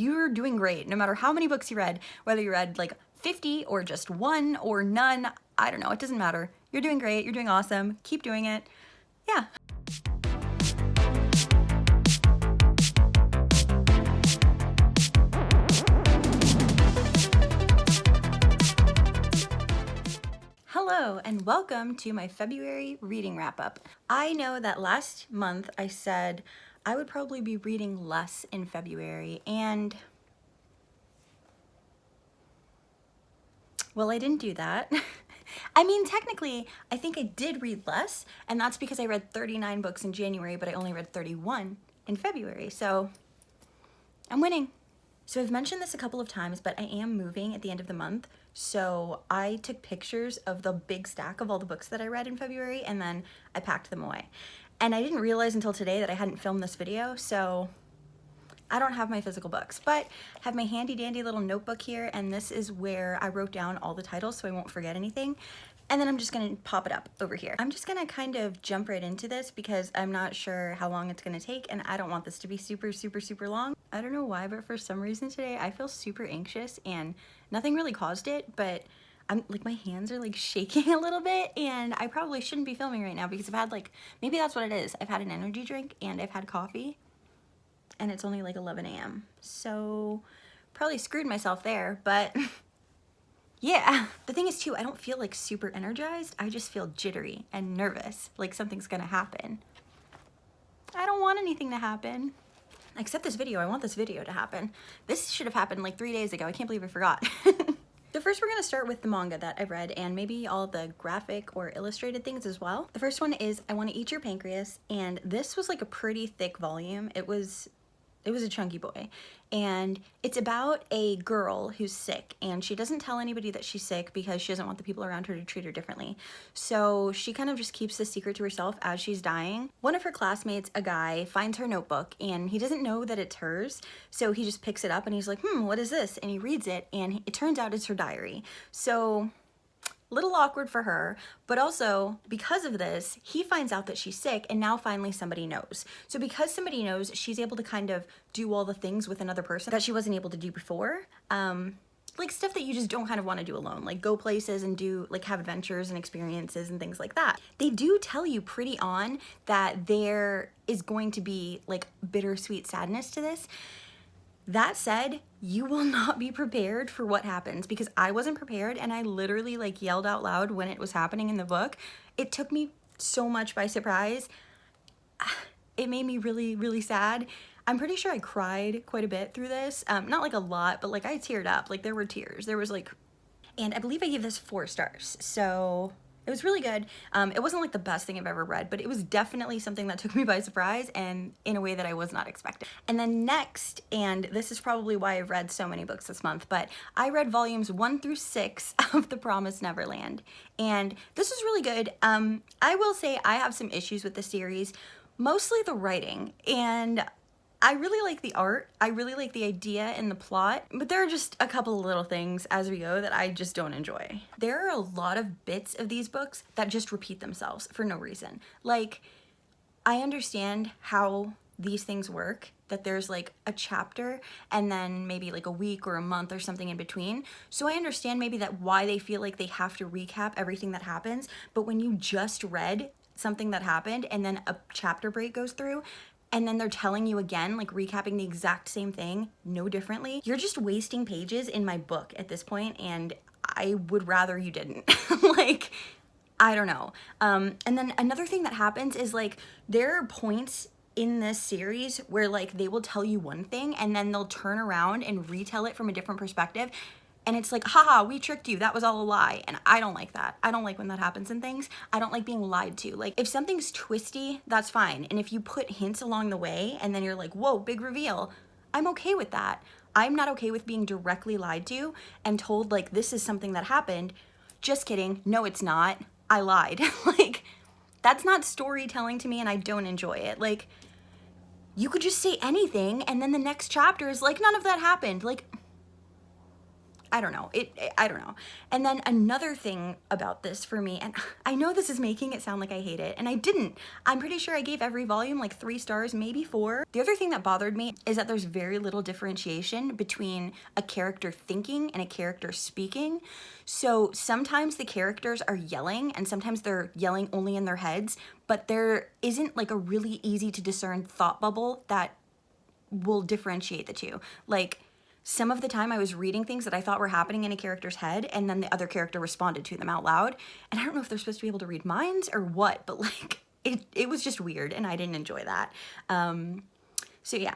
You're doing great, no matter how many books you read, whether you read like 50 or just one or none, I don't know, it doesn't matter. You're doing great, you're doing awesome, keep doing it. Yeah. Hello and welcome to my February reading wrap up. I know that last month I said I would probably be reading less in February, and well, I didn't do that. I mean, technically, I think I did read less, and that's because I read 39 books in January, but I only read 31 in February, so I'm winning. So I've mentioned this a couple of times, but I am moving at the end of the month, so I took pictures of the big stack of all the books that I read in February, and then I packed them away. And I didn't realize until today that I hadn't filmed this video, so I don't have my physical books, but I have my handy dandy little notebook here, and this is where I wrote down all the titles so I won't forget anything. And then I'm just gonna pop it up over here. I'm just gonna kind of jump right into this because I'm not sure how long it's gonna take, and I don't want this to be super long. I don't know why, but for some reason today I feel super anxious, and nothing really caused it, but I'm like, my hands are like shaking a little bit, and I probably shouldn't be filming right now because I've had like, maybe that's what it is. I've had an energy drink and I've had coffee, and it's only like 11 a.m. So probably screwed myself there, but yeah. The thing is too, I don't feel like super energized. I just feel jittery and nervous, like something's gonna happen. I don't want anything to happen. Except this video, I want this video to happen. This should have happened like 3 days ago. I can't believe I forgot. So first we're gonna start with the manga that I've read, and maybe all the graphic or illustrated things as well. The first one is I Want to Eat Your Pancreas, and this was like a pretty thick volume. It was a chunky boy, and it's about a girl who's sick, and she doesn't tell anybody that she's sick because she doesn't want the people around her to treat her differently. So she kind of just keeps this secret to herself as she's dying. One of her classmates, a guy, finds her notebook, and he doesn't know that it's hers, so he just picks it up and he's like, what is this? And he reads it, and it turns out it's her diary. So little awkward for her, but also because of this, he finds out that she's sick, and now finally somebody knows. So because somebody knows, she's able to kind of do all the things with another person that she wasn't able to do before. Like stuff that you just don't kind of want to do alone, like go places and do, like, have adventures and experiences and things like that. They do tell you pretty on that there is going to be like bittersweet sadness to this. That said, you will not be prepared for what happens, because I wasn't prepared, and I literally like yelled out loud when it was happening in the book. It took me so much by surprise. It made me really sad. I'm pretty sure I cried quite a bit through this. Not like a lot, but like I teared up. Like there were tears. There was like, and I believe I gave this 4 stars. So it was really good. It wasn't like the best thing I've ever read, but it was definitely something that took me by surprise and in a way that I was not expecting. And then next, and this is probably why I've read so many books this month, but I read volumes 1 through 6 of The Promised Neverland. And this was really good. I will say I have some issues with the series, mostly the writing, and I really like the art, I really like the idea and the plot, but there are just a couple of little things as we go that I just don't enjoy. There are a lot of bits of these books that just repeat themselves for no reason. Like, I understand how these things work, that there's like a chapter and then maybe like a week or a month or something in between. So I understand maybe that why they feel like they have to recap everything that happens, but when you just read something that happened and then a chapter break goes through, and then they're telling you again, like recapping the exact same thing, no differently, you're just wasting pages in my book at this point, and I would rather you didn't. Like, I don't know. And then another thing that happens is like, there are points in this series where like they will tell you one thing and then they'll turn around and retell it from a different perspective. And it's like, haha, we tricked you, that was all a lie. And I don't like that. I don't like when that happens in things. I don't like being lied to. Like, if something's twisty, that's fine. And if you put hints along the way and then you're like, whoa, big reveal, I'm okay with that. I'm not okay with being directly lied to and told like, this is something that happened. Just kidding, no it's not, I lied. Like, that's not storytelling to me, and I don't enjoy it. Like, you could just say anything and then the next chapter is like, none of that happened. Like, I don't know. I don't know. And then another thing about this for me, and I know this is making it sound like I hate it, and I didn't. I'm pretty sure I gave every volume like 3 stars, maybe 4. The other thing that bothered me is that there's very little differentiation between a character thinking and a character speaking. So sometimes the characters are yelling, and sometimes they're yelling only in their heads, but there isn't like a really easy to discern thought bubble that will differentiate the two. Like, some of the time I was reading things that I thought were happening in a character's head, and then the other character responded to them out loud. And I don't know if they're supposed to be able to read minds or what, but like it was just weird, and I didn't enjoy that. So yeah,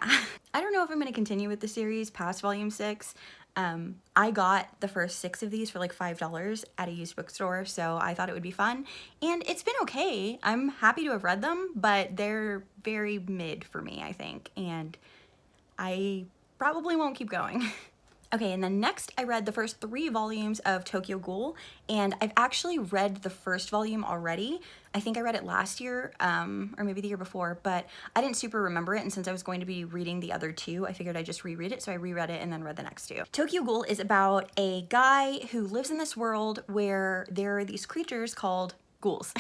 I don't know if I'm going to continue with the series past volume 6. I got the first 6 of these for like $5 at a used bookstore, so I thought it would be fun. And it's been okay. I'm happy to have read them, but they're very mid for me, I think. And I probably won't keep going. Okay, and then next I read the first 3 volumes of Tokyo Ghoul, and I've actually read the first volume already. I think I read it last year, or maybe the year before, but I didn't super remember it, and since I was going to be reading the other 2, I figured I'd just reread it, so I reread it and then read the next 2. Tokyo Ghoul is about a guy who lives in this world where there are these creatures called ghouls,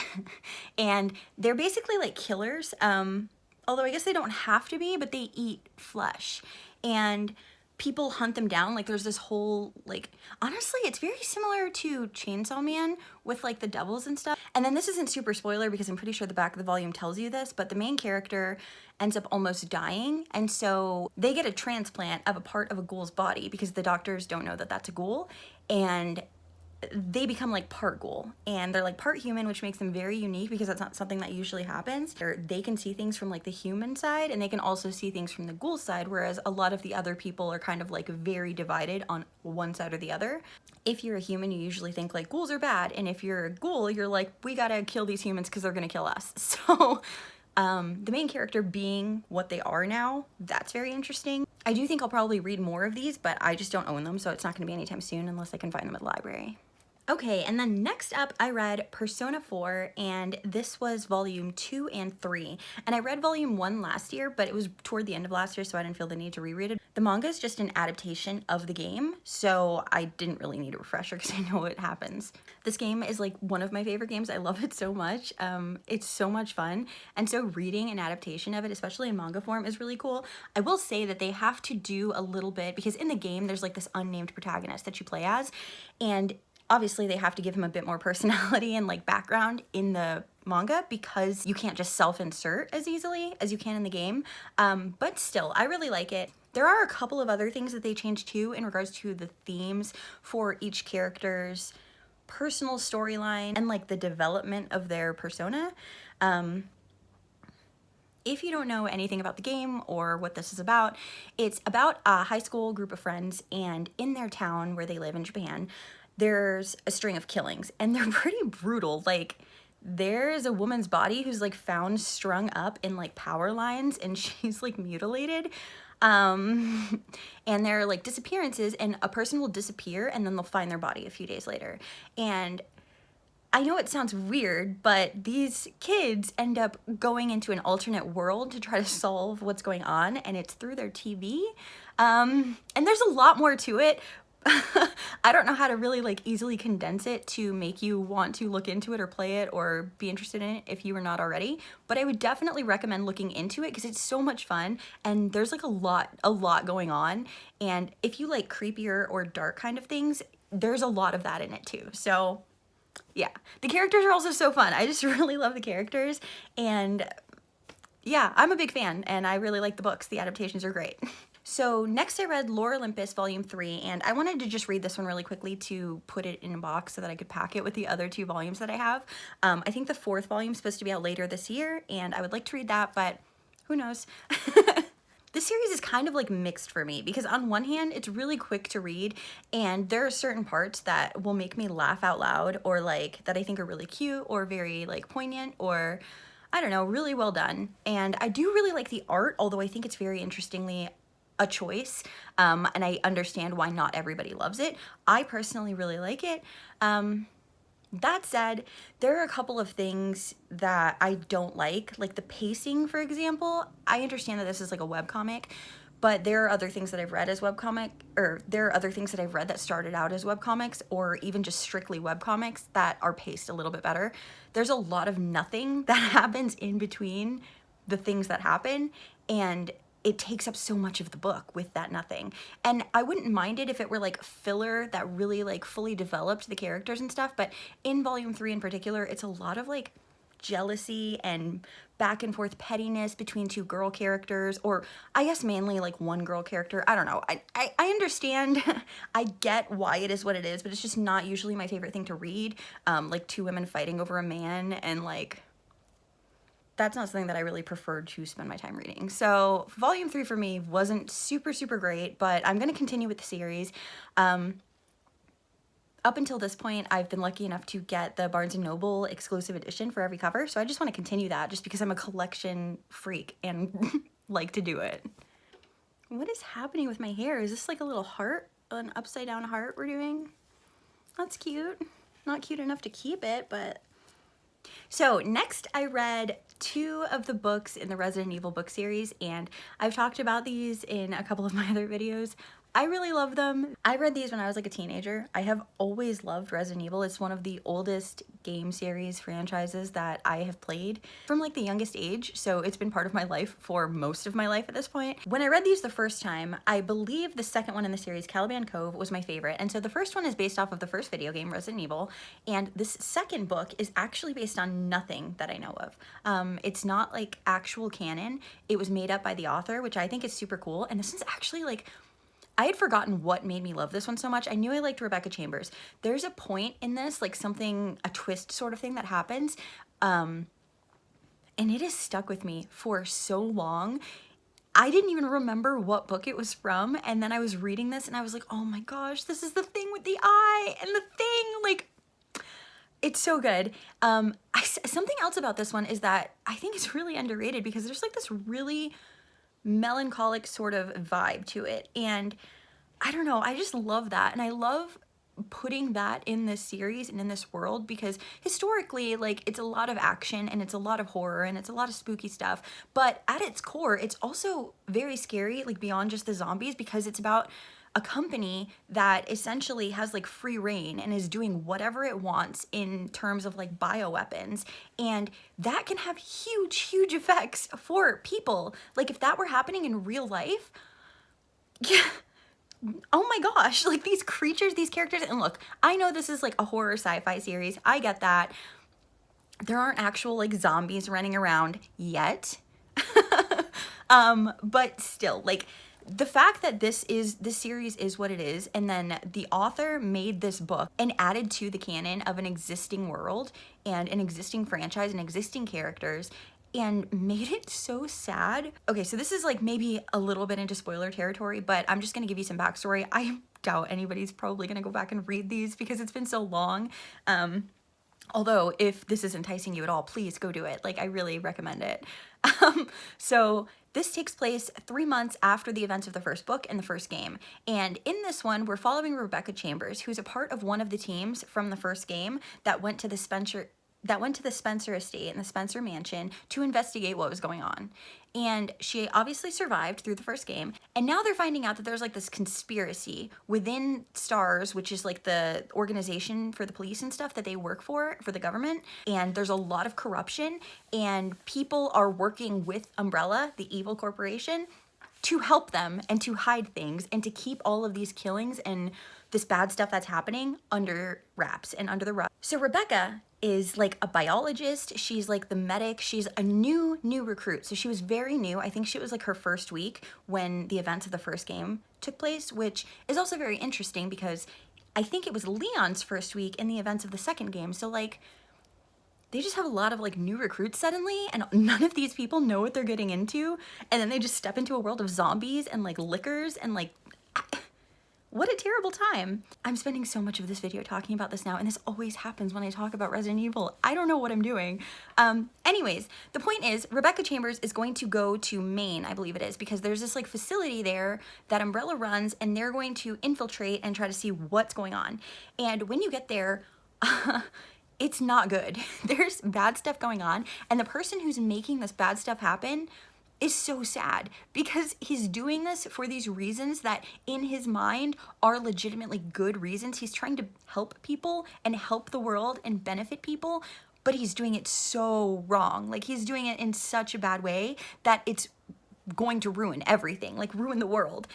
and they're basically like killers, although I guess they don't have to be, but they eat flesh. And people hunt them down. Like, there's this whole, like, honestly, it's very similar to Chainsaw Man with like the devils and stuff. And then this isn't super spoiler because I'm pretty sure the back of the volume tells you this, but the main character ends up almost dying. And so they get a transplant of a part of a ghoul's body because the doctors don't know that that's a ghoul. And they become like part ghoul, and they're like part human, which makes them very unique because that's not something that usually happens. They can see things from like the human side, and they can also see things from the ghoul side, whereas a lot of the other people are kind of like very divided on one side or the other. If you're a human, you usually think like ghouls are bad, and if you're a ghoul, you're like, we gotta kill these humans because they're gonna kill us. So the main character being what they are now, that's very interesting. I do think I'll probably read more of these, but I just don't own them, so it's not gonna be anytime soon unless I can find them at the library. Okay, and then next up I read Persona 4, and this was volume 2 and 3. And I read volume 1 last year, but it was toward the end of last year, so I didn't feel the need to reread it. The manga is just an adaptation of the game, so I didn't really need a refresher because I know what happens. This game is like one of my favorite games. I love it so much. It's so much fun, and so reading an adaptation of it, especially in manga form, is really cool. I will say that they have to do a little bit, because in the game there's like this unnamed protagonist that you play as, and obviously they have to give him a bit more personality and like background in the manga because you can't just self-insert as easily as you can in the game. But still, I really like it. There are a couple of other things that they changed too in regards to the themes for each character's personal storyline and like the development of their persona. If you don't know anything about the game or what this is about, it's about a high school group of friends, and in their town where they live in Japan, there's a string of killings, and they're pretty brutal. Like, there's a woman's body who's like found strung up in like power lines, and she's like mutilated. And there are like disappearances, and a person will disappear and then they'll find their body a few days later. And I know it sounds weird, but these kids end up going into an alternate world to try to solve what's going on, and it's through their TV. And there's a lot more to it. I don't know how to really like easily condense it to make you want to look into it or play it or be interested in it if you are not already, but I would definitely recommend looking into it because it's so much fun, and there's like a lot going on, and if you like creepier or dark kind of things, there's a lot of that in it too. So yeah, the characters are also so fun. I just really love the characters, and yeah, I'm a big fan, and I really like the books. The adaptations are great. So next I read Lore Olympus Volume 3, and I wanted to just read this one really quickly to put it in a box so that I could pack it with the other 2 volumes that I have. I think the 4th volume is supposed to be out later this year, and I would like to read that, but who knows? This series is kind of like mixed for me because on one hand, it's really quick to read, and there are certain parts that will make me laugh out loud, or like that I think are really cute or very like poignant, or I don't know, really well done. And I do really like the art, although I think it's very interestingly a choice, and I understand why not everybody loves it. I personally really like it. That said, there are a couple of things that I don't like the pacing, for example. I understand that this is like a webcomic, But there are other things that I've read as webcomic, or there are other things that I've read that started out as webcomics, or even just strictly webcomics that are paced a little bit better. There's a lot of nothing that happens in between the things that happen, and it takes up so much of the book with that nothing. And I wouldn't mind it if it were like filler that really like fully developed the characters and stuff, but in volume 3 in particular, it's a lot of like jealousy and back and forth pettiness between two girl characters, or I guess mainly like one girl character. I don't know. I understand. I get why it is what it is, but it's just not usually my favorite thing to read. Like two women fighting over a man, and like that's not something that I really preferred to spend my time reading. So volume 3 for me wasn't super great, but I'm gonna continue with the series. Up until this point, I've been lucky enough to get the Barnes & Noble exclusive edition for every cover, so I just want to continue that just because I'm a collection freak and like to do it. What is happening with my hair? Is this like a little heart, an upside down heart we're doing? That's cute. Not cute enough to keep it, but... So next I read 2 of the books in the Resident Evil book series, and I've talked about these in a couple of my other videos. I really love them. I read these when I was like a teenager. I have always loved Resident Evil. It's one of the oldest game series franchises that I have played from like the youngest age, so it's been part of my life for most of my life at this point. When I read these the first time, I believe the second one in the series, Caliban Cove, was my favorite, and so the first one is based off of the first video game, Resident Evil, and this second book is actually based on nothing that I know of. It's not like actual canon. It was made up by the author, which I think is super cool, and this is actually like, I had forgotten what made me love this one so much. I knew I liked Rebecca Chambers. There's a point in this, like something, a twist sort of thing that happens, and it has stuck with me for so long. I didn't even remember what book it was from, and then I was reading this and I was like, oh my gosh, this is the thing with the eye and the thing, like, it's so good. Something else about this one is that I think it's really underrated because there's like this really melancholic sort of vibe to it, and I don't know, I just love that, and I love putting that in this series and in this world because historically, like, it's a lot of action and it's a lot of horror and it's a lot of spooky stuff, but at its core it's also very scary, like beyond just the zombies, because it's about a company that essentially has like free reign and is doing whatever it wants in terms of like bioweapons, and that can have huge effects for people. Like if that were happening in real life, yeah, oh my gosh, like these creatures, these characters, and look, I know this is like a horror sci-fi series, I get that. There aren't actual like zombies running around yet, but still, like, the fact that this series is what it is, and then the author made this book and added to the canon of an existing world and an existing franchise and existing characters and made it so sad. Okay, so this is like maybe a little bit into spoiler territory, but I'm just gonna give you some backstory. I doubt anybody's probably gonna go back and read these because it's been so long. Although if this is enticing you at all, please go do it. Like, I really recommend it. So this takes place 3 months after the events of the first book and the first game. And in this one, we're following Rebecca Chambers, who's a part of one of the teams from the first game that went to the Spencer estate and the Spencer mansion to investigate what was going on. And she obviously survived through the first game, and now they're finding out that there's like this conspiracy within STARS, which is like the organization for the police and stuff that they work for the government, and there's a lot of corruption, and people are working with Umbrella, the evil corporation, to help them and to hide things and to keep all of these killings and this bad stuff that's happening under wraps and under the rug. So Rebecca is like a biologist, she's like the medic, she's a new recruit, so she was very new. I think she was like her first week when the events of the first game took place, which is also very interesting because I think it was Leon's first week in the events of the second game, so like they just have a lot of like new recruits suddenly, and none of these people know what they're getting into, and then they just step into a world of zombies and like lickers and like, what a terrible time. I'm spending so much of this video talking about this now, and this always happens when I talk about Resident Evil. I don't know what I'm doing. Anyways, the point is Rebecca Chambers is going to go to Maine, I believe it is, because there's this like facility there that Umbrella runs, and they're going to infiltrate and try to see what's going on. And when you get there, it's not good. There's bad stuff going on, and the person who's making this bad stuff happen is so sad because he's doing this for these reasons that in his mind are legitimately good reasons. He's trying to help people and help the world and benefit people, but he's doing it so wrong. Like, he's doing it in such a bad way that it's going to ruin everything, like ruin the world.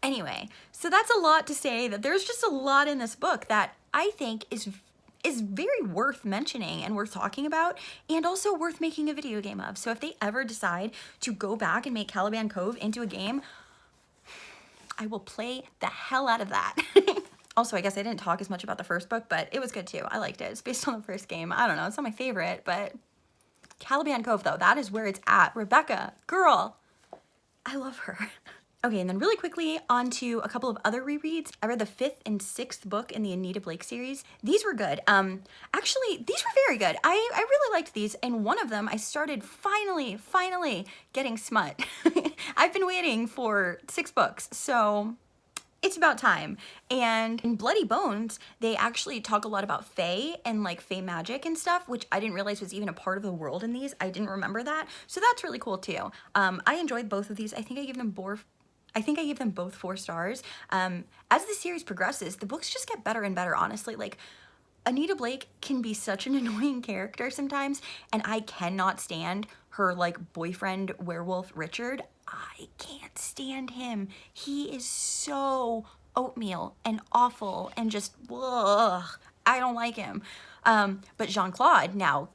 Anyway, so that's a lot to say, that there's just a lot in this book that I think is very worth mentioning and worth talking about, and also worth making a video game of. So if they ever decide to go back and make Caliban Cove into a game, I will play the hell out of that. Also, I guess I didn't talk as much about the first book, but it was good too. I liked it. It's based on the first game. I don't know, it's not my favorite, but Caliban Cove though, that is where it's at. Rebecca, girl, I love her. Okay, and then really quickly on to a couple of other rereads. I read the 5th and 6th book in the Anita Blake series. These were good. Actually, these were very good. I really liked these, and one of them I started finally getting smut. I've been waiting for 6 books, so it's about time. And in Bloody Bones, they actually talk a lot about fae and like fae magic and stuff, which I didn't realize was even a part of the world in these. I didn't remember that. So that's really cool too. I enjoyed both of these. I think I gave them both 4 stars. As the series progresses, the books just get better and better, honestly. Like, Anita Blake can be such an annoying character sometimes, and I cannot stand her like boyfriend werewolf Richard. I can't stand him. He is so oatmeal and awful and just ugh. I don't like him. But Jean-Claude, now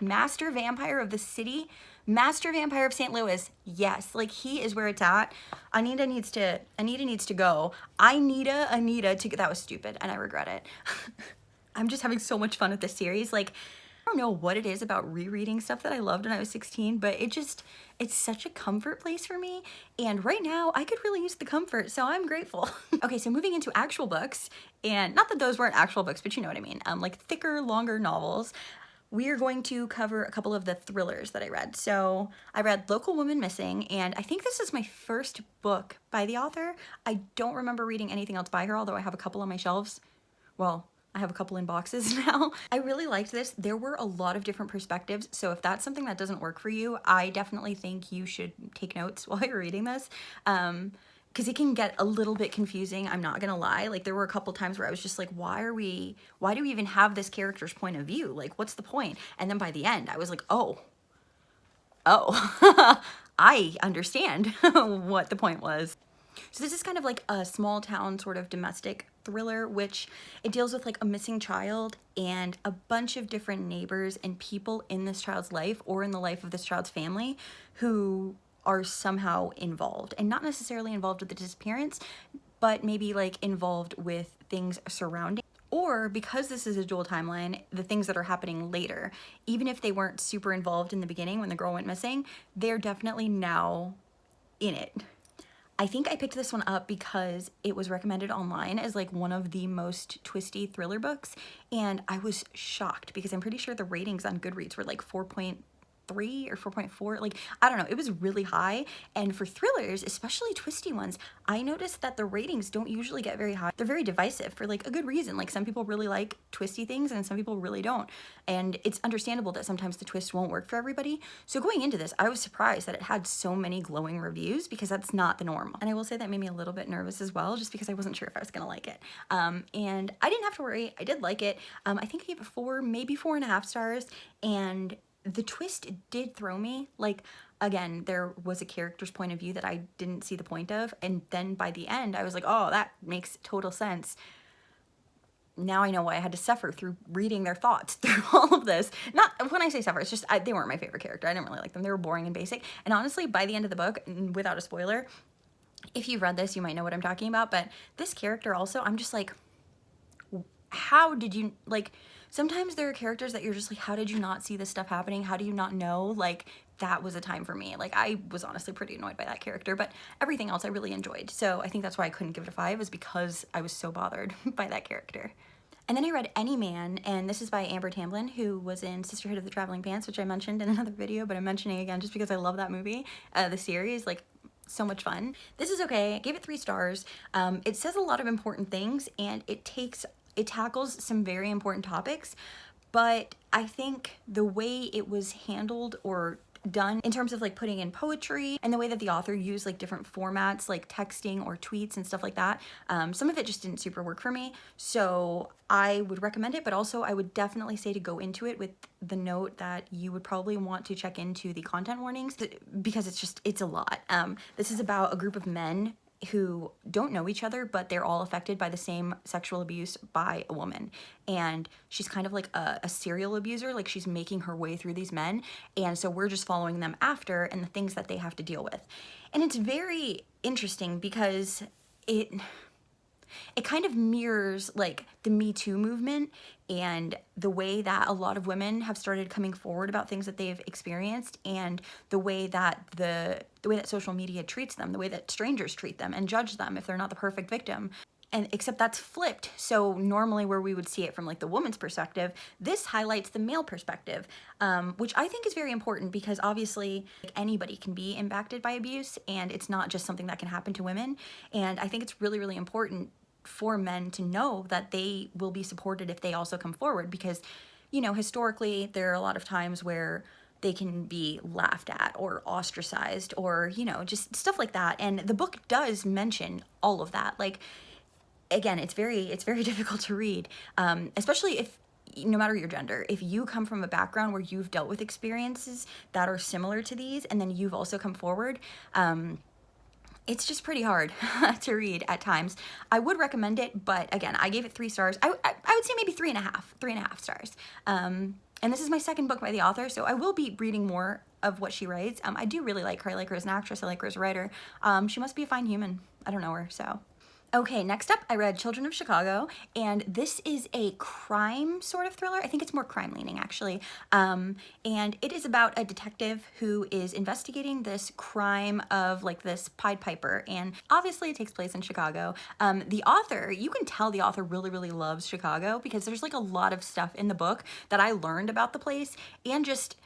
master vampire of the city, master vampire of St. Louis, yes, like he is where it's at. Anita needs to go. Anita to, that was stupid and I regret it. I'm just having so much fun with this series. Like, I don't know what it is about rereading stuff that I loved when I was 16, but it's such a comfort place for me. And right now I could really use the comfort, so I'm grateful. Okay, so moving into actual books, and not that those weren't actual books, but you know what I mean. Like thicker, longer novels. We are going to cover a couple of the thrillers that I read. So I read Local Woman Missing, and I think this is my first book by the author. I don't remember reading anything else by her, although I have a couple on my shelves. Well, I have a couple in boxes now. I really liked this. There were a lot of different perspectives, so if that's something that doesn't work for you, I definitely think you should take notes while you're reading this. Because it can get a little bit confusing, I'm not gonna lie. Like, there were a couple times where I was just like, why do we even have this character's point of view? Like, what's the point? And then by the end, I was like, oh, I understand what the point was. So this is kind of like a small town sort of domestic thriller, which it deals with like a missing child and a bunch of different neighbors and people in this child's life or in the life of this child's family who are somehow involved, and not necessarily involved with the disappearance, but maybe like involved with things surrounding, or because this is a dual timeline, the things that are happening later, even if they weren't super involved in the beginning when the girl went missing, they're definitely now in it. I think I picked this one up because it was recommended online as like one of the most twisty thriller books, and I was shocked because I'm pretty sure the ratings on Goodreads were like 4.3 or 4.4, like I don't know, it was really high. And for thrillers, especially twisty ones, I noticed that the ratings don't usually get very high. They're very divisive for like a good reason. Like, some people really like twisty things and some people really don't, and it's understandable that sometimes the twist won't work for everybody. So going into this, I was surprised that it had so many glowing reviews, because that's not the norm. And I will say that made me a little bit nervous as well, just because I wasn't sure if I was gonna like it. And I didn't have to worry. I did like it. I think I gave it 4, maybe 4.5 stars, and the twist did throw me. Like, again, there was a character's point of view that I didn't see the point of, and then by the end I was like, oh, that makes total sense. Now I know why I had to suffer through reading their thoughts through all of this. Not when I say suffer, it's just they weren't my favorite character. I didn't really like them. They were boring and basic. And honestly, by the end of the book, without a spoiler, if you've read this, you might know what I'm talking about, but this character also, I'm just like, how did you, like, sometimes there are characters that you're just like, how did you not see this stuff happening? How do you not know? Like, that was a time for me. Like, I was honestly pretty annoyed by that character, but everything else I really enjoyed. So I think that's why I couldn't give it a 5, is because I was so bothered by that character. And then I read Any Man, and this is by Amber Tamblyn, who was in Sisterhood of the Traveling Pants, which I mentioned in another video, but I'm mentioning again just because I love that movie, the series, like, so much fun. This is okay. I gave it 3 stars. It says a lot of important things, and it tackles some very important topics, but I think the way it was handled or done in terms of like putting in poetry and the way that the author used like different formats like texting or tweets and stuff like that. Some of it just didn't super work for me, so I would recommend it, but also I would definitely say to go into it with the note that you would probably want to check into the content warnings, because it's a lot. This is about a group of men who don't know each other, but they're all affected by the same sexual abuse by a woman. And she's kind of like a serial abuser, like she's making her way through these men. And so we're just following them after and the things that they have to deal with. And it's very interesting because it kind of mirrors like the Me Too movement and the way that a lot of women have started coming forward about things that they've experienced, and the way that social media treats them, the way that strangers treat them and judge them if they're not the perfect victim. And except that's flipped. So normally where we would see it from like the woman's perspective, this highlights the male perspective, which I think is very important, because obviously like, anybody can be impacted by abuse, and it's not just something that can happen to women. And I think it's really, really important for men to know that they will be supported if they also come forward, because, you know, historically there are a lot of times where they can be laughed at or ostracized or, you know, just stuff like that. And the book does mention all of that. Like, again, it's very difficult to read, especially if, no matter your gender, if you come from a background where you've dealt with experiences that are similar to these, and then you've also come forward, it's just pretty hard to read at times. I would recommend it, but again, I gave it 3 stars. I would say maybe 3.5 stars. And this is my second book by the author, so I will be reading more of what she writes. I do really like her. I like her as an actress. I like her as a writer. She must be a fine human. I don't know her, so. Okay, next up, I read Children of Chicago, and this is a crime sort of thriller. I think it's more crime leaning, actually. And it is about a detective who is investigating this crime of like this Pied Piper, and obviously it takes place in Chicago. The author, you can tell the author really, really loves Chicago, because there's like a lot of stuff in the book that I learned about the place, and just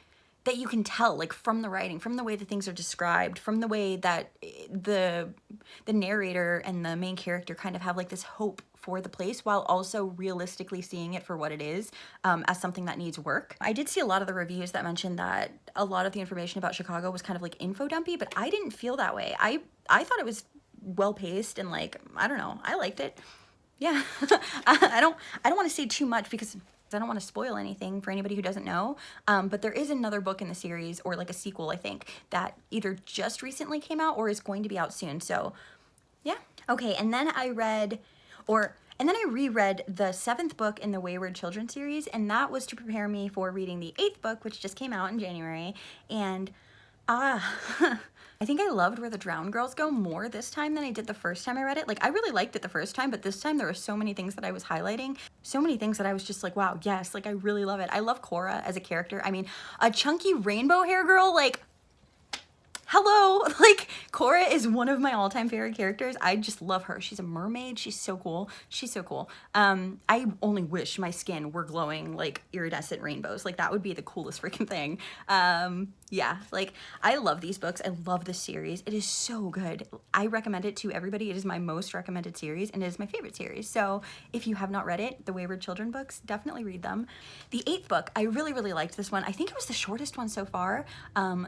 that you can tell, like, from the writing, from the way that things are described, from the way that the narrator and the main character kind of have like this hope for the place, while also realistically seeing it for what it is, as something that needs work. I did see a lot of the reviews that mentioned that a lot of the information about Chicago was kind of like info dumpy, but I didn't feel that way. I thought it was well paced, and like, I don't know, I liked it. Yeah. I don't want to say too much, because I don't want to spoil anything for anybody who doesn't know, but there is another book in the series, or like a sequel, I think, that either just recently came out or is going to be out soon. So yeah. Okay, and then I reread the 7th book in the Wayward Children series, and that was to prepare me for reading the 8th book, which just came out in January. And I think I loved Where the Drowned Girls Go more this time than I did the first time I read it. Like, I really liked it the first time, but this time there were so many things that I was highlighting, so many things that I was just like, wow, yes, like I really love it. I love Cora as a character. I mean, a chunky rainbow hair girl, like, hello, like, Cora is one of my all-time favorite characters. I just love her. She's a mermaid. She's so cool. She's so cool. I only wish my skin were glowing like iridescent rainbows. Like, that would be the coolest freaking thing. Yeah, like, I love these books. I love this series. It is so good. I recommend it to everybody. It is my most recommended series, and it is my favorite series. So if you have not read it, the Wayward Children books, definitely read them. The 8th book, I really, really liked this one. I think it was the shortest one so far.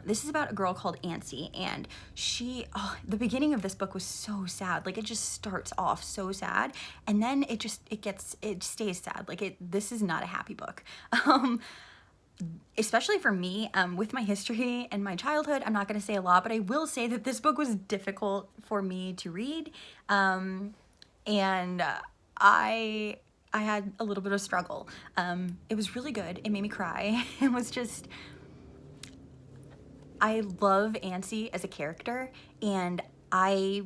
This is about a girl called Ancy, and the beginning of this book was so sad. Like, it just starts off so sad, and then it stays sad. Like, this is not a happy book. Especially for me, with my history and my childhood, I'm not going to say a lot, but I will say that this book was difficult for me to read, and I had a little bit of struggle. It was really good. It made me cry. It was just, I love Ancy as a character, and I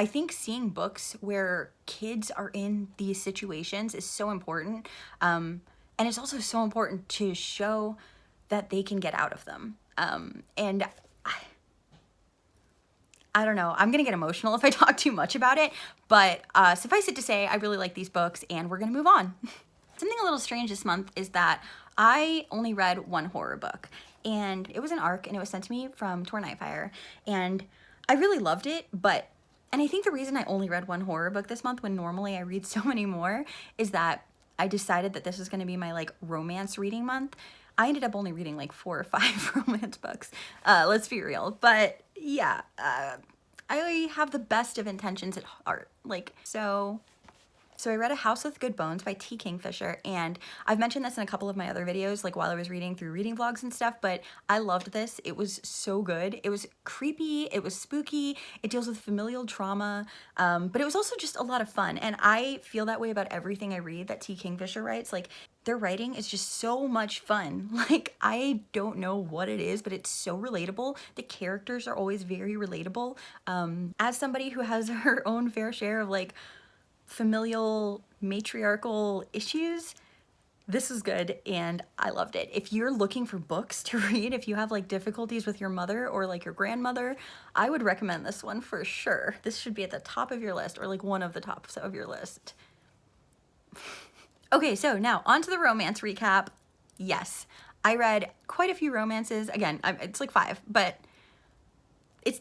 think seeing books where kids are in these situations is so important. And it's also so important to show that they can get out of them. And I don't know, I'm gonna get emotional if I talk too much about it, but suffice it to say, I really like these books, and we're gonna move on. Something a little strange this month is that I only read one horror book, and it was an ARC, and it was sent to me from Tor Nightfire, and I really loved it, and I think the reason I only read one horror book this month, when normally I read so many more, is that I decided that this was going to be my like romance reading month. I ended up only reading like 4 or 5 romance books. Let's be real. But yeah, I have the best of intentions at heart. Like, so I read A House with Good Bones by T. Kingfisher, and I've mentioned this in a couple of my other videos, like while I was reading through reading vlogs and stuff, but I loved this. It was so good. It was creepy, it was spooky, it deals with familial trauma, but it was also just a lot of fun, and I feel that way about everything I read that T. Kingfisher writes. Like, their writing is just so much fun. Like, I don't know what it is, but it's so relatable. The characters are always very relatable. As somebody who has her own fair share of like familial matriarchal issues, this is good and I loved it. If you're looking for books to read, if you have like difficulties with your mother or like your grandmother, I would recommend this one for sure. This should be at the top of your list, or like one of the tops of your list. Okay, so now on to the romance recap. Yes, I read quite a few romances. Again, it's like 5, but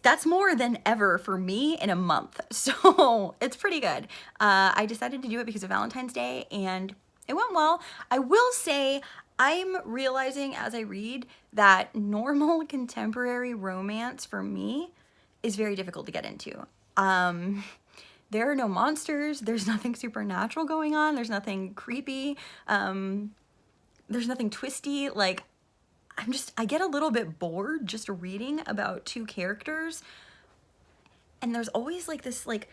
that's more than ever for me in a month. So it's pretty good. I decided to do it because of Valentine's Day and it went well. I will say I'm realizing as I read that normal contemporary romance for me is very difficult to get into. There are no monsters. There's nothing supernatural going on. There's nothing creepy. There's nothing twisty. Like, I get a little bit bored just reading about 2 characters, and there's always like this like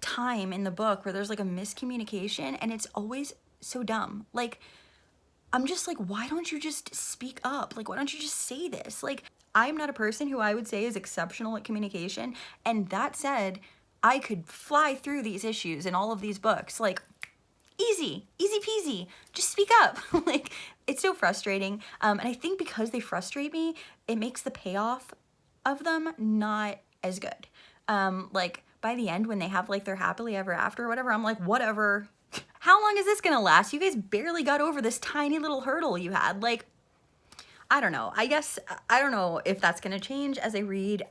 time in the book where there's like a miscommunication and it's always so dumb. Like, I'm just like, why don't you just speak up? Like, why don't you just say this? Like, I'm not a person who I would say is exceptional at communication, and that said, I could fly through these issues in all of these books. Like, easy peasy, just speak up. Like, it's so frustrating. And I think because they frustrate me, it makes the payoff of them not as good. Like, by the end, when they have like their happily ever after or whatever, I'm like, whatever. How long is this gonna last? You guys barely got over this tiny little hurdle you had. Like, I don't know. I guess, I don't know if that's gonna change as I read.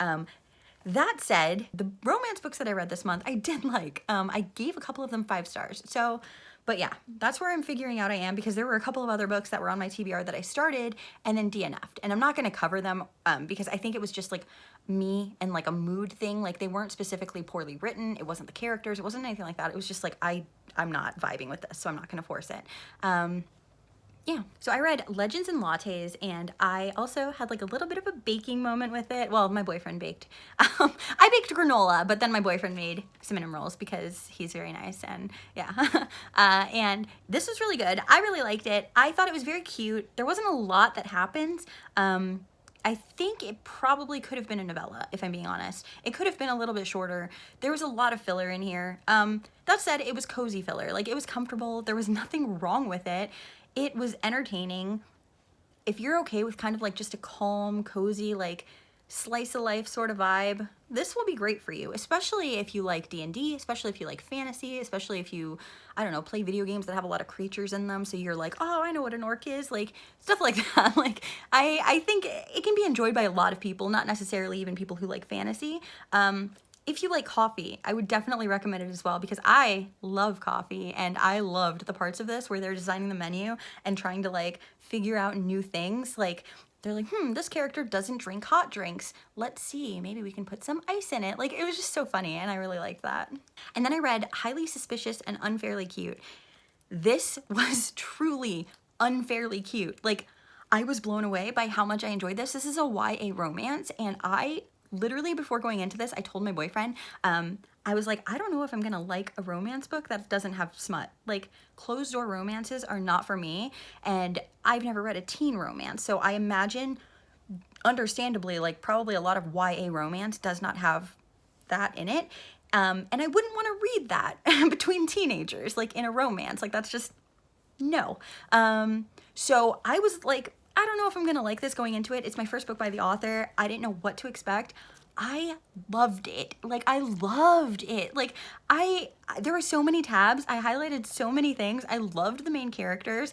That said, the romance books that I read this month, I did like. I gave a couple of them 5 stars. So, but yeah, that's where I'm figuring out I am, because there were a couple of other books that were on my TBR that I started and then DNF'd. And I'm not gonna cover them because I think it was just like me and like a mood thing. Like, they weren't specifically poorly written. It wasn't the characters. It wasn't anything like that. It was just like, I'm not vibing with this, so I'm not gonna force it. Yeah, so I read Legends and Lattes, and I also had like a little bit of a baking moment with it. Well, my boyfriend baked. I baked granola, but then my boyfriend made cinnamon rolls because he's very nice, and yeah. And this was really good. I really liked it. I thought it was very cute. There wasn't a lot that happens. I think it probably could have been a novella, if I'm being honest. It could have been a little bit shorter. There was a lot of filler in here. That said, it was cozy filler. Like, it was comfortable. There was nothing wrong with it. It was entertaining. If you're okay with kind of like just a calm, cozy, like slice of life sort of vibe, this will be great for you, especially if you like D&D, especially if you like fantasy, especially if you, I don't know, play video games that have a lot of creatures in them, so you're like, oh, I know what an orc is, like stuff like that. Like, I think it can be enjoyed by a lot of people, not necessarily even people who like fantasy. If you like coffee, I would definitely recommend it as well, because I love coffee, and I loved the parts of this where they're designing the menu and trying to like figure out new things. Like, they're like, this character doesn't drink hot drinks. Let's see, maybe we can put some ice in it. Like, it was just so funny, and I really liked that. And then I read Highly Suspicious and Unfairly Cute. This was truly unfairly cute. Like, I was blown away by how much I enjoyed this. This is a YA romance, and I literally, before going into this, I told my boyfriend, I was like, I don't know if I'm gonna like a romance book that doesn't have smut. Like, closed door romances are not for me, and I've never read a teen romance, so I imagine, understandably, like probably a lot of YA romance does not have that in it, and I wouldn't want to read that between teenagers, like in a romance. Like, that's just, no. So I was like, I don't know if I'm gonna like this going into it. It's my first book by the author. I didn't know what to expect. I loved it. Like, I loved it. Like, there were so many tabs. I highlighted so many things. I loved the main characters.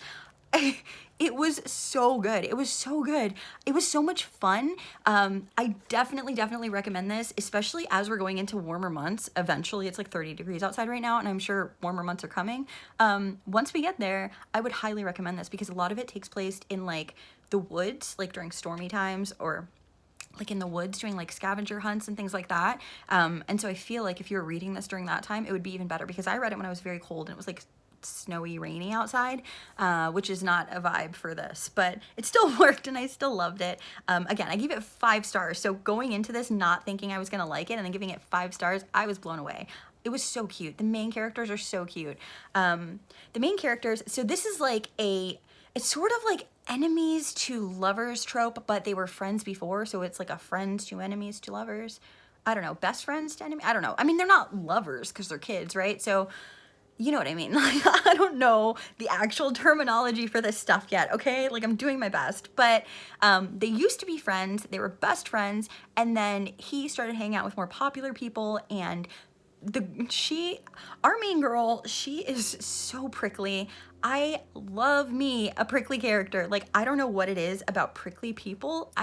it was so good. It was so good. It was so much fun. I definitely recommend this, especially as we're going into warmer months. Eventually, it's like 30 degrees outside right now, and I'm sure warmer months are coming. Once we get there, I would highly recommend this because a lot of it takes place in like the woods, like during stormy times, or like in the woods doing like scavenger hunts and things like that. And so I feel like if you were reading this during that time, it would be even better because I read it when I was very cold and it was like snowy, rainy outside, which is not a vibe for this, but it still worked and I still loved it. Again, I gave it 5 stars. So going into this, not thinking I was gonna like it and then giving it 5 stars, I was blown away. It was so cute. The main characters are so cute. The main characters, so this is like it's sort of like enemies to lovers trope, but they were friends before, so it's like a friends to enemies to lovers. I don't know, best friends to enemy. I don't know. I mean, they're not lovers because they're kids, right? So you know what I mean? Like, I don't know the actual terminology for this stuff yet, okay? Like, I'm doing my best. But they used to be friends. They were best friends. And then he started hanging out with more popular people. And our main girl, she is so prickly. I love me a prickly character. Like, I don't know what it is about prickly people.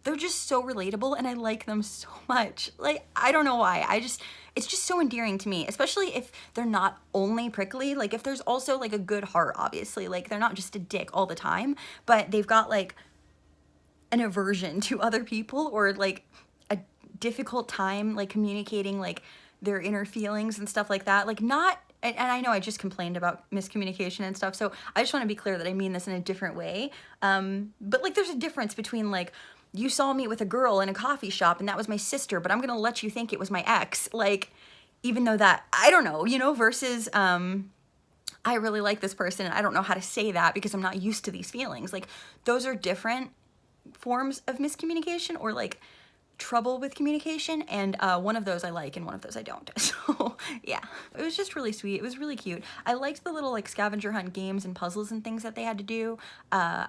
They're just so relatable and I like them so much. Like, I don't know why. It's just so endearing to me, especially if they're not only prickly. Like, if there's also like a good heart, obviously. Like, they're not just a dick all the time, but they've got like an aversion to other people or like a difficult time like communicating like their inner feelings and stuff like that. Like, not, and I know I just complained about miscommunication and stuff, so I just want to be clear that I mean this in a different way. But like, there's a difference between like, you saw me with a girl in a coffee shop and that was my sister, but I'm gonna let you think it was my ex. Like, even though that, I don't know, you know, versus, I really like this person and I don't know how to say that because I'm not used to these feelings. Like, those are different forms of miscommunication or like trouble with communication, and one of those I like and one of those I don't. So yeah, it was just really sweet. It was really cute. I liked the little like scavenger hunt games and puzzles and things that they had to do. I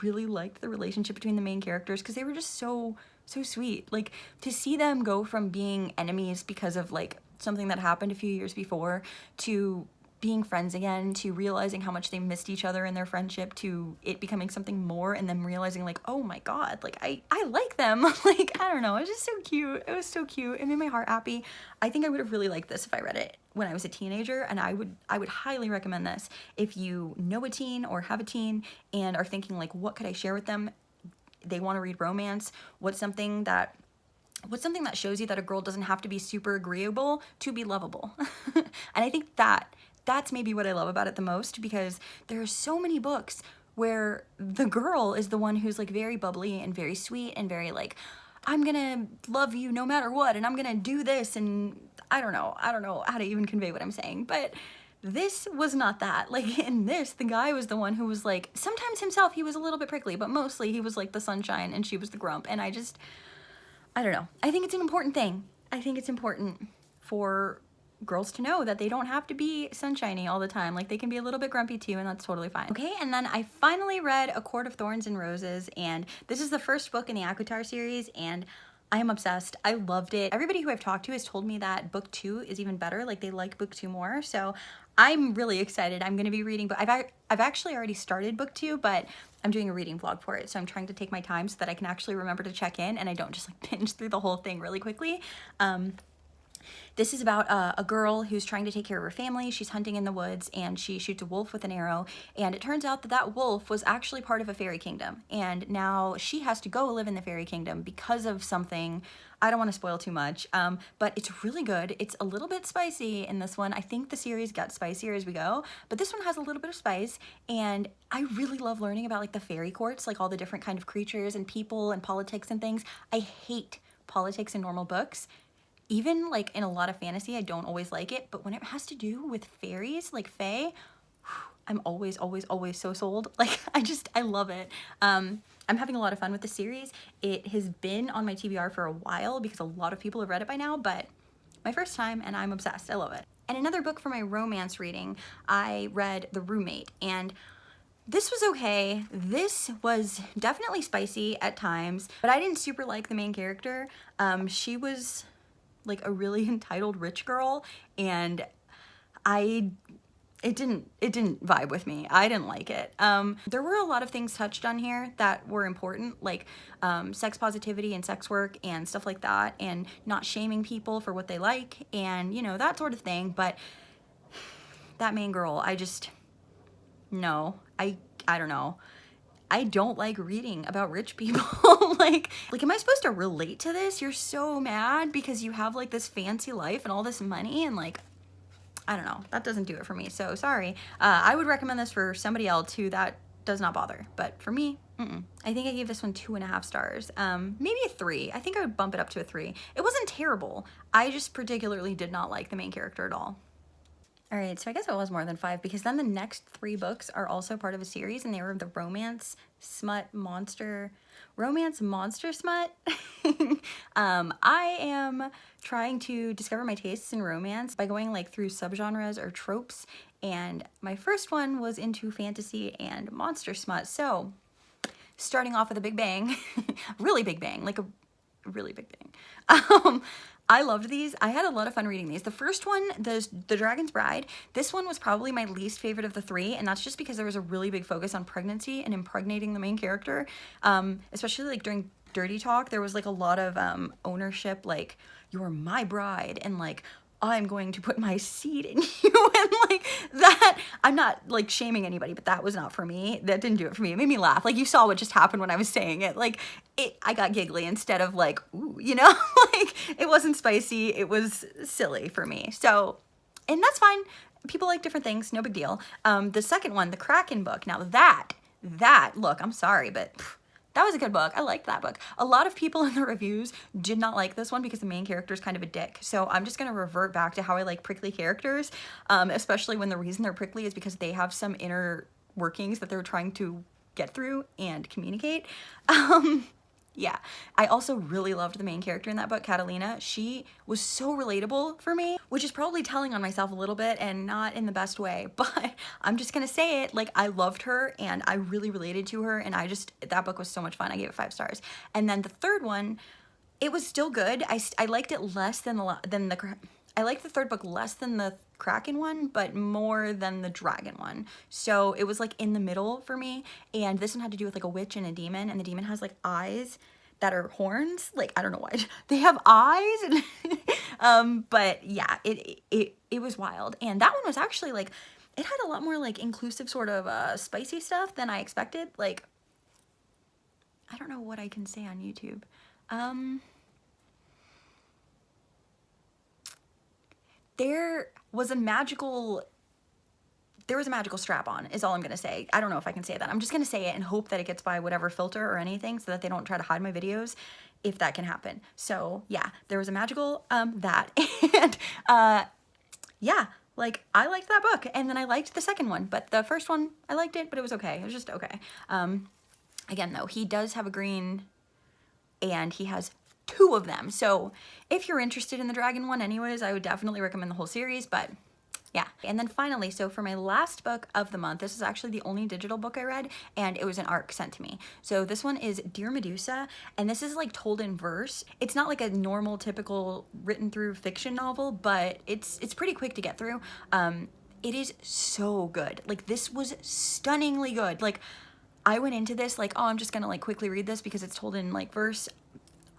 really liked the relationship between the main characters because they were just so sweet. Like, to see them go from being enemies because of like something that happened a few years before to being friends again, to realizing how much they missed each other in their friendship, to it becoming something more, and then realizing like, oh my god, like I like them. Like, I don't know, it was just so cute. It was so cute. It made my heart happy. I think I would have really liked this if I read it when I was a teenager, and I would highly recommend this if you know a teen or have a teen and are thinking like, what could I share with them? They want to read romance. What's something that shows you that a girl doesn't have to be super agreeable to be lovable? And I think that's maybe what I love about it the most, because there are so many books where the girl is the one who's like very bubbly and very sweet and very like, I'm gonna love you no matter what, and I'm gonna do this, and I don't know how to even convey what I'm saying, but this was not that. Like, in this, the guy was the one who was like, sometimes himself he was a little bit prickly, but mostly he was like the sunshine and she was the grump, and I don't know. I think it's an important thing. I think it's important for girls to know that they don't have to be sunshiny all the time. Like, they can be a little bit grumpy too, and that's totally fine. Okay, and then I finally read A Court of Thorns and Roses, and this is the first book in the ACOTAR series, and I am obsessed. I loved it. Everybody who I've talked to has told me that book 2 is even better. Like, they like book 2 more, so I'm really excited. I'm gonna be reading, but I've actually already started book 2, but I'm doing a reading vlog for it, so I'm trying to take my time so that I can actually remember to check in and I don't just like binge through the whole thing really quickly. This is about a girl who's trying to take care of her family. She's hunting in the woods and she shoots a wolf with an arrow, and it turns out that that wolf was actually part of a fairy kingdom, and now she has to go live in the fairy kingdom because of something. I don't want to spoil too much, but it's really good. It's a little bit spicy in this one. I think the series got spicier as we go, but this one has a little bit of spice, and I really love learning about like the fairy courts, like all the different kind of creatures and people and politics and things. I hate politics in normal books. Even like in a lot of fantasy, I don't always like it, but when it has to do with fairies, like fae, I'm always so sold. Like, I love it. I'm having a lot of fun with the series. It has been on my TBR for a while because a lot of people have read it by now, but my first time, and I'm obsessed. I love it. And another book for my romance reading, I read The Roommate, and this was okay. This was definitely spicy at times, but I didn't super like the main character. She was like a really entitled rich girl, and I it didn't vibe with me. I didn't like it. There were a lot of things touched on here that were important, like sex positivity and sex work and stuff like that, and not shaming people for what they like, and you know, that sort of thing. But that main girl, no, I don't know. I don't like reading about rich people. like, am I supposed to relate to this? You're so mad because you have like this fancy life and all this money, and like, I don't know, that doesn't do it for me. So sorry. I would recommend this for somebody else who that does not bother. But for me, I think I gave this one 2.5 stars. Maybe a 3. I think I would bump it up to a 3. It wasn't terrible. I just particularly did not like the main character at all. All right, so I guess it was more than 5 because then the next 3 books are also part of a series, and they were the romance monster smut. I am trying to discover my tastes in romance by going like through subgenres or tropes, and my first one was into fantasy and monster smut. So starting off with a big bang, really big bang, like a really big bang. I loved these. I had a lot of fun reading these. The first one, the Dragon's Bride, this one was probably my least favorite of the 3, and that's just because there was a really big focus on pregnancy and impregnating the main character. Especially like during Dirty Talk, there was like a lot of ownership, like, you're my bride, and like, I'm going to put my seed in you, and like that. I'm not like shaming anybody, but that was not for me. That didn't do it for me. It made me laugh. Like, you saw what just happened when I was saying it. Like, I got giggly instead of like, ooh, you know, like it wasn't spicy. It was silly for me. So, and that's fine. People like different things. No big deal. The second one, the Kraken book. Now that, look, I'm sorry, but that was a good book. I liked that book. A lot of people in the reviews did not like this one because the main character is kind of a dick. So I'm just going to revert back to how I like prickly characters, especially when the reason they're prickly is because they have some inner workings that they're trying to get through and communicate. Yeah, I also really loved the main character in that book, Catalina. She was so relatable for me, which is probably telling on myself a little bit and not in the best way, but I'm just gonna say it, like, I loved her and I really related to her, and that book was so much fun. I gave it 5 stars. And then the third one, it was still good. I liked it less than I liked the third book less than the Kraken one, but more than the Dragon one. So it was like in the middle for me. And this one had to do with like a witch and a demon, and the demon has like eyes that are horns. Like, I don't know why they have eyes. But yeah, it was wild. And that one was actually like, it had a lot more like inclusive sort of spicy stuff than I expected. Like, I don't know what I can say on YouTube. There was a magical strap on, is all I'm gonna say. I don't know if I can say that. I'm just gonna say it and hope that it gets by whatever filter or anything so that they don't try to hide my videos, if that can happen. So yeah, there was a magical that, and yeah, like, I liked that book, and then I liked the second one, but the first one, I liked it, but it was okay. It was just okay. Again though, he does have a green, and he has 2 of them. So if you're interested in the Dragon one anyways, I would definitely recommend the whole series, but yeah. And then finally, so for my last book of the month, this is actually the only digital book I read, and it was an ARC sent to me. So this one is Dear Medusa, and this is like told in verse. It's not like a normal, typical written through fiction novel, but it's pretty quick to get through. It is so good. Like, this was stunningly good. Like, I went into this like, oh, I'm just gonna like quickly read this because it's told in like verse.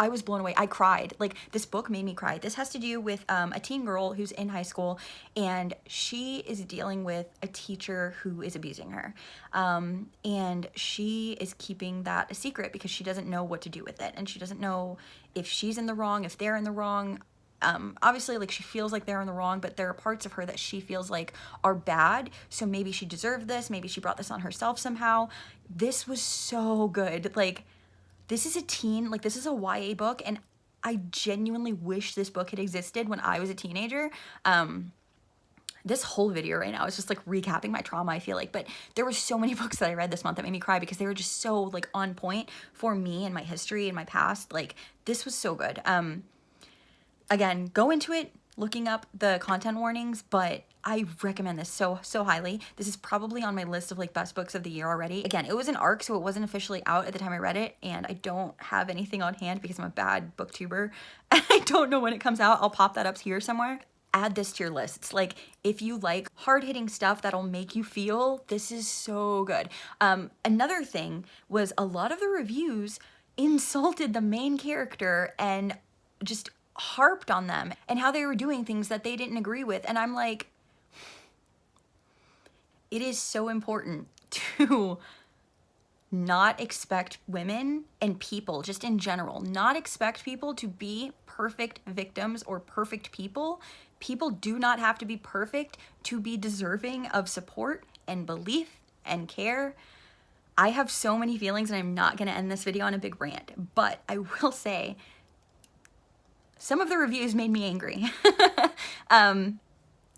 I was blown away. I cried. Like, this book made me cry. This has to do with a teen girl who's in high school, and she is dealing with a teacher who is abusing her. And she is keeping that a secret because she doesn't know what to do with it. And she doesn't know if she's in the wrong, if they're in the wrong. Obviously, like, she feels like they're in the wrong, but there are parts of her that she feels like are bad. So maybe she deserved this. Maybe she brought this on herself somehow. This was so good. Like, this is a teen, like, this is a YA book, and I genuinely wish this book had existed when I was a teenager. This whole video right now is just like recapping my trauma, I feel like, but there were so many books that I read this month that made me cry because they were just so like on point for me and my history and my past. Like, this was so good. Again, go into it looking up the content warnings, but I recommend this so highly. This is probably on my list of like best books of the year already. Again, it was an ARC, so it wasn't officially out at the time I read it, and I don't have anything on hand because I'm a bad booktuber. I don't know when it comes out. I'll pop that up here somewhere. add this to your lists. Like, if you like hard-hitting stuff that'll make you feel, this is so good. Another thing was a lot of the reviews insulted the main character and just harped on them and how they were doing things that they didn't agree with. And I'm like, it is so important to not expect women and people, just in general, not expect people to be perfect victims or perfect people. People do not have to be perfect to be deserving of support and belief and care. I have so many feelings, and I'm not going to end this video on a big rant, but I will say some of the reviews made me angry.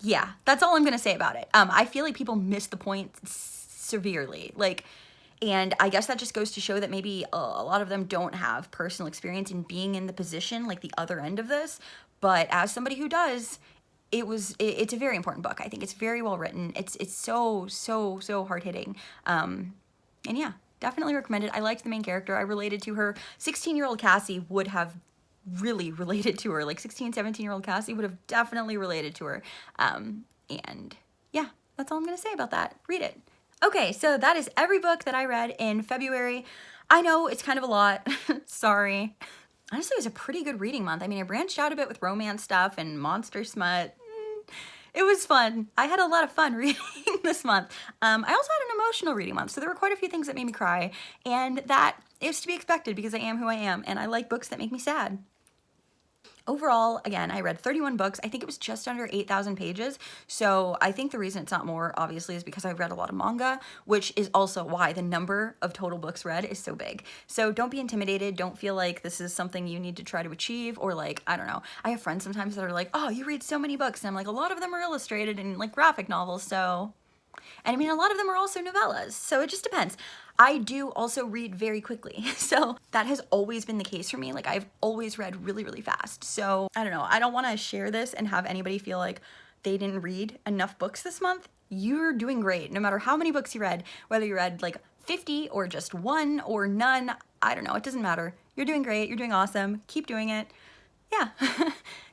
Yeah, that's all I'm going to say about it. I feel like people missed the point severely. Like, and I guess that just goes to show that maybe a lot of them don't have personal experience in being in the position, like the other end of this. But as somebody who does, it's a very important book. I think it's very well written. It's so hard hitting. And yeah, definitely recommend it. I liked the main character. I related to her. 16-year-old Cassie would have really related to her. Like 16, 17-year-old Cassie would have definitely related to her. And yeah, that's all I'm going to say about that. Read it. Okay, so that is every book that I read in February. I know it's kind of a lot. Sorry. Honestly, it was a pretty good reading month. I mean, I branched out a bit with romance stuff and monster smut. It was fun. I had a lot of fun reading this month. I also had an emotional reading month, so there were quite a few things that made me cry, and that is to be expected because I am who I am, and I like books that make me sad. Overall, again, I read 31 books. I think it was just under 8,000 pages. So I think the reason it's not more, obviously, is because I read a lot of manga, which is also why the number of total books read is so big. So don't be intimidated. Don't feel like this is something you need to try to achieve, or like, I don't know. I have friends sometimes that are like, oh, you read so many books. And I'm like, a lot of them are illustrated and like graphic novels. So, and I mean, a lot of them are also novellas. So it just depends. I do also read very quickly. So that has always been the case for me. Like, I've always read really fast. So I don't know. I don't want to share this and have anybody feel like they didn't read enough books this month. You're doing great. No matter how many books you read, whether you read like 50 or just one or none, I don't know. It doesn't matter. You're doing great. You're doing awesome. Keep doing it. Yeah.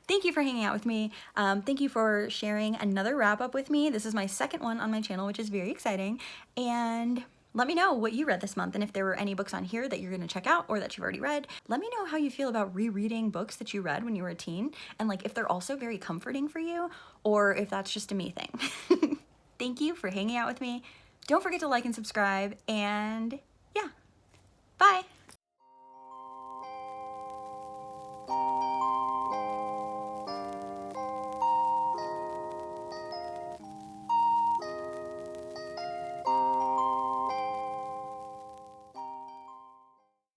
Thank you for hanging out with me. Thank you for sharing another wrap up with me. This is my second one on my channel, which is very exciting. And let me know what you read this month, and if there were any books on here that you're going to check out or that you've already read. Let me know how you feel about rereading books that you read when you were a teen, and like if they're also very comforting for you, or if that's just a me thing. Thank you for hanging out with me. Don't forget to like and subscribe, and yeah, bye.